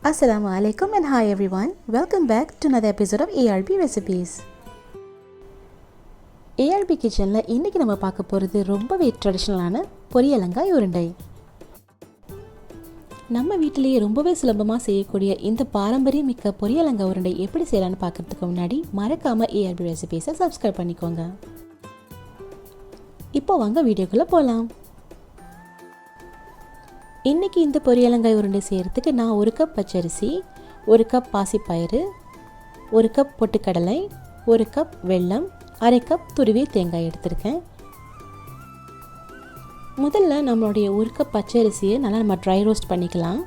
Assalamu alaikum and hi everyone. Welcome back to another episode of ARB Recipes. ARB கிச்சனில் இன்றைக்கி நம்ம பார்க்க போகிறது ரொம்பவே ட்ரெடிஷ்னலான பொரியலங்காய் உருண்டை. நம்ம வீட்டிலேயே ரொம்பவே சுலபமாக செய்யக்கூடிய இந்த பாரம்பரியமிக்க பொரியலங்காய் உருண்டை எப்படி செய்யலான்னு பார்க்குறதுக்கு முன்னாடி மறக்காமல் ARB ரெசிபீஸை சப்ஸ்கிரைப் பண்ணிக்கோங்க. இப்போ வாங்க வீடியோக்குள்ளே போகலாம். இன்றைக்கி இந்த பொரியலங்காய் உருண்டை செய்கிறதுக்கு நான் 1 கப் பச்சரிசி, 1 கப் பாசிப்பயிறு, 1 கப் பொட்டுக்கடலை, 1 கப் வெல்லம், அரை கப் துருவிய தேங்காய் எடுத்திருக்கேன். முதல்ல நம்மளுடைய 1 கப் பச்சரிசியை நல்லா நம்ம ட்ரை ரோஸ்ட் பண்ணிக்கலாம்.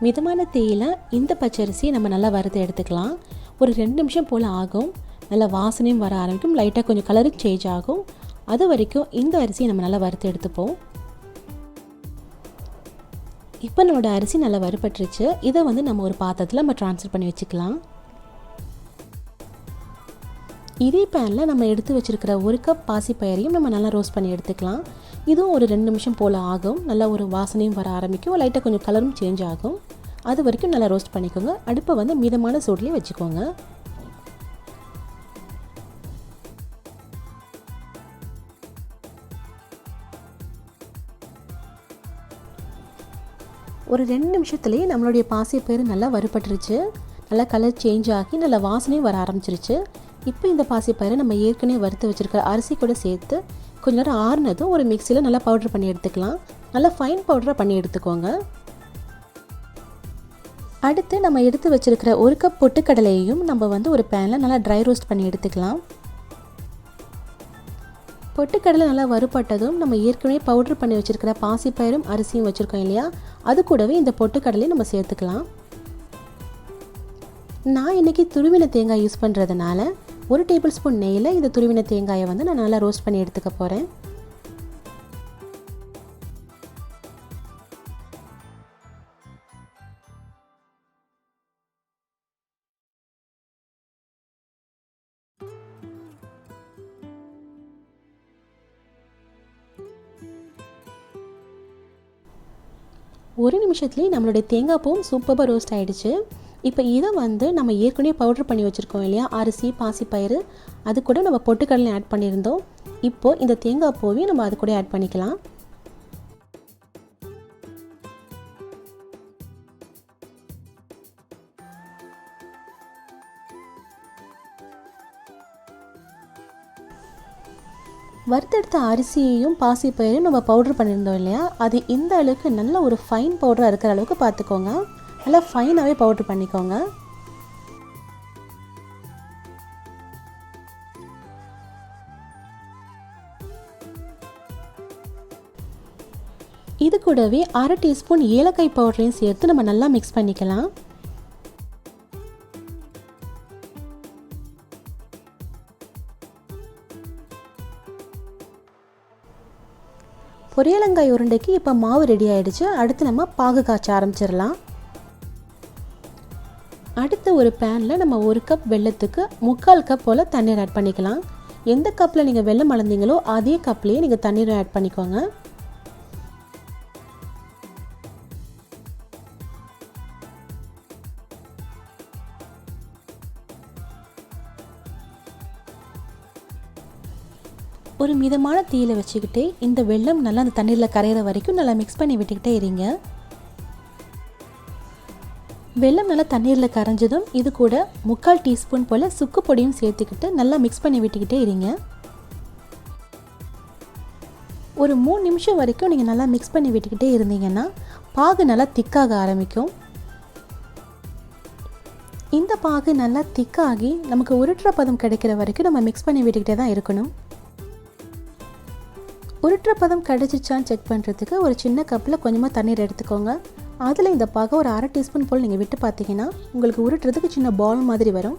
மிதமான தீயில் இந்த பச்சரிசியை நம்ம நல்லா வறுத்து எடுத்துக்கலாம். ஒரு 2 நிமிஷம் போல் ஆகும். நல்லா வாசனையும் வர ஆரம்பிக்கும். லைட்டாக கொஞ்சம் கலரும் சேஞ்ச் ஆகும். அது வரைக்கும் இந்த அரிசியை நம்ம நல்லா வறுத்து எடுத்துப்போம். இப்போ நம்மளோட அரிசி நல்லா வறுபட்டுருச்சு. இதை நம்ம ஒரு பாத்திரத்தில் நம்ம ட்ரான்ஸ்ஃபர் பண்ணி வச்சுக்கலாம். இதே பேனில் நம்ம எடுத்து வச்சுருக்கிற 1 கப் பாசிப்பயிரையும் நம்ம நல்லா ரோஸ்ட் பண்ணி எடுத்துக்கலாம். இதுவும் ஒரு 2 நிமிஷம் போல் ஆகும். நல்லா ஒரு வாசனையும் வர ஆரம்பிக்கும். லைட்டாக கொஞ்சம் கலரும் சேஞ்ச் ஆகும். அது வரைக்கும் நல்லா ரோஸ்ட் பண்ணிக்கோங்க. அடுப்பை மிதமான சூட்லேயே வச்சுக்கோங்க. ஒரு 2 நிமிஷத்துலேயே நம்மளுடைய பாசிப்பயிறு நல்லா வறுபட்டுருச்சு. நல்லா கலர் சேஞ்ச் ஆகி நல்லா வாசனையும் வர ஆரம்பிச்சிருச்சு. இப்போ இந்த பாசிப்பயிரை நம்ம ஏற்கனவே வறுத்து வச்சுருக்கிற அரிசி கூட சேர்த்து கொஞ்ச நேரம் ஆறுனதும் ஒரு மிக்சியில் நல்லா பவுட்ரு பண்ணி எடுத்துக்கலாம். நல்லா ஃபைன் பவுடராக பண்ணி எடுத்துக்கோங்க. அடுத்து நம்ம எடுத்து வச்சுருக்கிற 1 கப் பொட்டுக்கடலையையும் நம்ம ஒரு பேனில் நல்லா ட்ரை ரோஸ்ட் பண்ணி எடுத்துக்கலாம். பொட்டுக்கடலை நல்லா வறுபட்டதும் நம்ம ஏற்கனவே பவுட்ரு பண்ணி வச்சுருக்கிற பாசிப்பயிரும் அரிசியும் வச்சுருக்கோம் இல்லையா, அது கூடவே இந்த பொட்டுக்கடலையும் நம்ம சேர்த்துக்கலாம். நான் இன்றைக்கி துருவின தேங்காய் யூஸ் பண்ணுறதுனால 1 டேபிள் ஸ்பூன் நெய்யில் இந்த துருவின தேங்காயை நான் நல்லா ரோஸ்ட் பண்ணி எடுத்துக்க போகிறேன். ஒரு நிமிஷத்துலேயே நம்மளுடைய தேங்காய் பூவும் சூப்பராக ரோஸ்ட் ஆகிடுச்சு. இப்போ இதை நம்ம ஏற்கனவே பவுட்ரு பண்ணி வச்சுருக்கோம் இல்லையா, அரிசி பாசிப்பயிறு, அது கூட நம்ம பொட்டுக்கடலை ஆட் பண்ணியிருந்தோம். இப்போது இந்த தேங்காய் பூவையும் நம்ம அது கூட ஆட் பண்ணிக்கலாம். வறுத்தெடுத்த அரிசியையும் பாசிப்பயிரையும் நம்ம பவுட்ரு பண்ணியிருந்தோம் இல்லையா, அது இந்த அளவுக்கு நல்ல ஒரு ஃபைன் பவுடராக இருக்கிற அளவுக்கு பார்த்துக்கோங்க. நல்லா ஃபைனாகவே பவுட்ரு பண்ணிக்கோங்க. இது கூடவே 1/2 டீஸ்பூன் ஏலக்காய் பவுடரையும் சேர்த்து நம்ம நல்லா மிக்ஸ் பண்ணிக்கலாம். பொரியலங்காய் உருண்டைக்கு இப்போ மாவு ரெடி ஆகிடுச்சு. அடுத்து நம்ம பாகு காய்ச்ச ஆரம்பிச்சிடலாம். அடுத்து ஒரு பேனில் நம்ம 1 கப் வெல்லத்துக்கு 3/4 கப் போல் தண்ணீர் ஆட் பண்ணிக்கலாம். எந்த கப்பில் நீங்கள் வெல்லம் அளந்தீங்களோ அதே கப்லேயே நீங்கள் தண்ணீரை ஆட் பண்ணிக்கோங்க. ஒரு மிதமான தீயில் வச்சுக்கிட்டே இந்த வெல்லம் நல்லா அந்த தண்ணீரில் கரையிற வரைக்கும் நல்லா மிக்ஸ் பண்ணி விட்டுக்கிட்டே இருங்க. வெல்லம் நல்லா தண்ணீரில் கரைஞ்சதும் இது கூட 3/4 டீஸ்பூன் போல் சுக்கு பொடியும் சேர்த்துக்கிட்டு நல்லா மிக்ஸ் பண்ணி விட்டுக்கிட்டே இருங்க. ஒரு 3 நிமிஷம் வரைக்கும் நீங்கள் நல்லா மிக்ஸ் பண்ணி விட்டுக்கிட்டே இருந்தீங்கன்னா பாகு நல்லா திக்காக ஆரம்பிக்கும். இந்த பாகு நல்லா திக்காகி நமக்கு உருட்டுற பதம் கிடைக்கிற வரைக்கும் நம்ம மிக்ஸ் பண்ணி விட்டுக்கிட்டே தான் இருக்கணும். உருட்டுற பதம் கிடச்சிச்சான்னு செக் பண்ணுறதுக்கு ஒரு சின்ன கப்பில் கொஞ்சமாக தண்ணீர் எடுத்துக்கோங்க. அதில் இந்த பாகை ஒரு 1/2 டீஸ்பூன் போல் நீங்கள் விட்டு பார்த்தீங்கன்னா உங்களுக்கு உருட்டுறதுக்கு சின்ன பால் மாதிரி வரும்.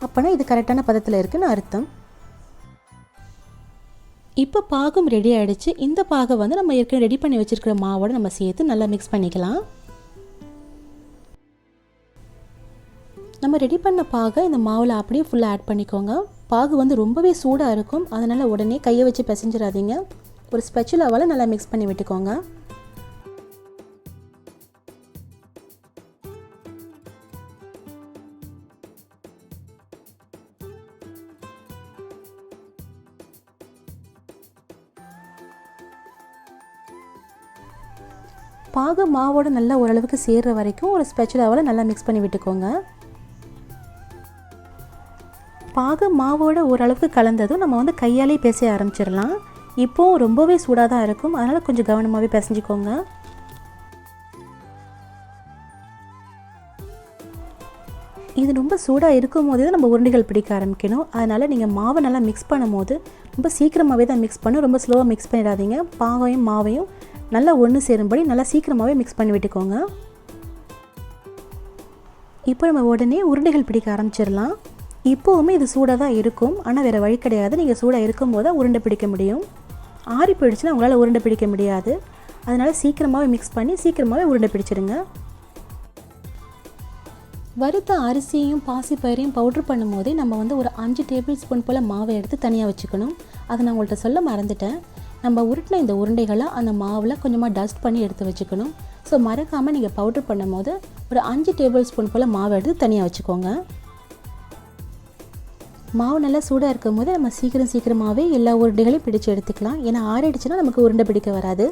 அப்போனா இது கரெக்டான பதத்தில் இருக்குன்னு அர்த்தம். இப்போ பாகும் ரெடி ஆகிடுச்சு. இந்த பாகை நம்ம ஏற்கனவே ரெடி பண்ணி வச்சுருக்கிற மாவோடு நம்ம சேர்த்து நல்லா மிக்ஸ் பண்ணிக்கலாம். நம்ம ரெடி பண்ண பாகை இந்த மாவில் அப்படியே ஃபுல்லாக ஆட் பண்ணிக்கோங்க. பாகு ரொம்பவே சூடாக இருக்கும். அதனால் உடனே கையை வச்சு பிசைஞ்சிடாதீங்க. ஒரு ஸ்பெச்சுலாவால் நல்லா மிக்ஸ் பண்ணி விட்டுக்கோங்க. பாகு மாவோட நல்லா ஓரளவுக்கு சேர்கிற வரைக்கும் ஒரு ஸ்பெச்சுலாவில் நல்லா மிக்ஸ் பண்ணி விட்டுக்கோங்க. பாகு மாவோட ஓரளவுக்கு கலந்ததும் நம்ம வந்து கையாலே பிசைய ஆரம்பிச்சிடலாம். இப்போது ரொம்பவே சூடாக தான் இருக்கும், அதனால் கொஞ்சம் கவனமாகவே பிசைஞ்சிக்கோங்க. இது ரொம்ப சூடாக இருக்கும் போதே தான் நம்ம உருண்டைகள் பிடிக்க ஆரம்பிக்கணும். அதனால் நீங்கள் மாவை நல்லா மிக்ஸ் பண்ணும் போது ரொம்ப சீக்கிரமாகவே தான் மிக்ஸ் பண்ணணும். ரொம்ப ஸ்லோவாக மிக்ஸ் பண்ணிடாதீங்க. பாகையும் மாவையும் நல்லா ஒன்று சேரும்படி நல்லா சீக்கிரமாகவே மிக்ஸ் பண்ணி விட்டுக்கோங்க. இப்போ நம்ம உடனே உருண்டைகள் பிடிக்க ஆரம்பிச்சிடலாம். இப்போவுமே இது சூடாக தான் இருக்கும், ஆனால் வேறு வழி கிடையாது. நீங்கள் சூடாக இருக்கும்போது தான் உருண்டை பிடிக்க முடியும். ஆறி போயிடுச்சுன்னா உங்களால் உருண்டை பிடிக்க முடியாது. அதனால் சீக்கிரமாகவே மிக்ஸ் பண்ணி சீக்கிரமாகவே உருண்டை பிடிச்சிடுங்க. வறுத்த அரிசியையும் பாசிப்பயிரையும் பவுட்ரு பண்ணும் போதே நம்ம வந்து ஒரு 5 டேபிள் ஸ்பூன் போல் மாவை எடுத்து தனியாக வச்சுக்கணும். அதை நான் உங்கள்கிட்ட சொல்ல மறந்துட்டேன். நம்ம உருட்டின இந்த உருண்டைகளை அந்த மாவில் கொஞ்சமாக டஸ்ட் பண்ணி எடுத்து வச்சுக்கணும். ஸோ மறக்காமல் நீங்கள் பவுட்ரு பண்ணும் போது ஒரு 5 டேபிள் ஸ்பூன் போல் மாவை எடுத்து தனியாக வச்சுக்கோங்க. மாவு நல்லா சூடாக இருக்கும் போது நம்ம சீக்கிரமாகவே எல்லா உருண்டைகளையும் பிடிச்சி எடுத்துக்கலாம். ஏன்னா ஆறிடுச்சுன்னா நமக்கு உருண்டை பிடிக்க வராது.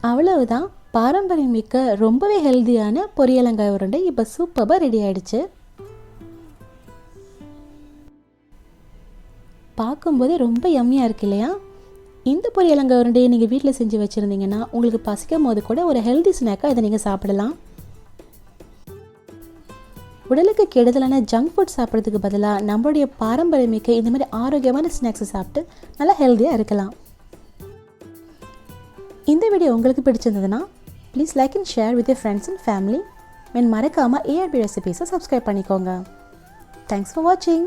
அவ்வளவுதான், பாரம்பரியமிக்க ரொம்பவே ஹெல்தியான பொரியலங்காய் உருண்டை இப்போ சூப்பராக ரெடி ஆகிடுச்சு. பார்க்கும்போதே ரொம்ப யம்மியாக இருக்கு இல்லையா? இந்த பொரியலங்காய் உருண்டையை நீங்கள் வீட்டில் செஞ்சு வச்சுருந்தீங்கன்னா உங்களுக்கு பசிக்கும் போது கூட ஒரு ஹெல்தி ஸ்நாக்காக இதை நீங்கள் சாப்பிடலாம். உடலுக்கு கெடுதலான ஜங்க் ஃபுட் சாப்பிட்றதுக்கு பதிலாக நம்மளுடைய பாரம்பரியமிக்க இந்த மாதிரி ஆரோக்கியமான ஸ்நாக்ஸை சாப்பிட்டு நல்லா ஹெல்த்தியாக இருக்கலாம். இந்த வீடியோ உங்களுக்கு பிடிச்சிருந்ததுன்னா please like and share with your friends and family. மறக்காமல் ஏஆர்பி ரெசிபீஸை சப்ஸ்கிரைப் பண்ணிக்கோங்க. தேங்க்ஸ் ஃபார் வாட்சிங்.